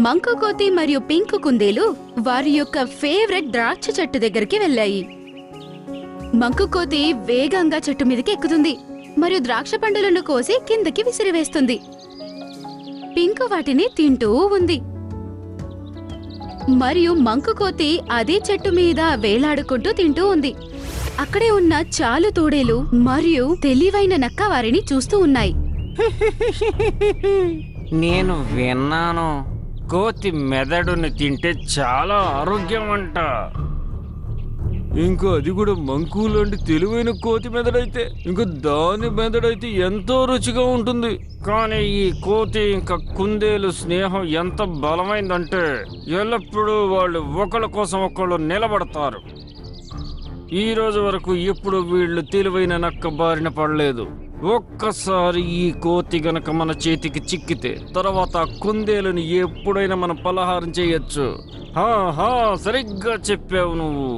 మంకు కోతి మరియు పింక్ కుందేలు వారి యొక్క ఫేవరెట్ ద్రాక్ష చెట్టు దగ్గరికి వెళ్ళాయి. మంకు కోతి వేగంగా చెట్టు మీదకి ఎక్కుతుంది మరియు ద్రాక్ష పండులను కోసి కిందకి విసిరివేస్తుంది. పింక్ వాటిని తింటూ ఉంది మరియు మంకు కోతి అదే చెట్టు మీద వేలాడుకుంటూ తింటూ ఉంది. అక్కడే ఉన్న చాలు తోడేలు మరియు తెలివైన నక్క వారిని చూస్తూ ఉన్నాయి. నేను విన్నాను, కోతి మెదడుని తింటే చాలా ఆరోగ్యం అంట. ఇంకా అది కూడా మంకు లాంటి తెలివైన కోతి మెదడైతే ఇంకా దాని మెదడైతే ఎంతో రుచిగా ఉంటుంది. కానీ ఈ కోతి ఇంకా కుందేలు స్నేహం ఎంత బలమైందంటే ఎల్లప్పుడూ వాళ్ళు ఒకళ్ళ కోసం ఒకళ్ళు నిలబడతారు. ఈ రోజు వరకు ఎప్పుడు వీళ్ళు తెలివైన నక్క బారిన పడలేదు. ఒక్కసారి ఈ కోతి గనక మన చేతికి చిక్కితే తర్వాత కుందేలుని ఎప్పుడైనా మనం పలహారం చేయొచ్చు. సరిగ్గా చెప్పావు నువ్వు.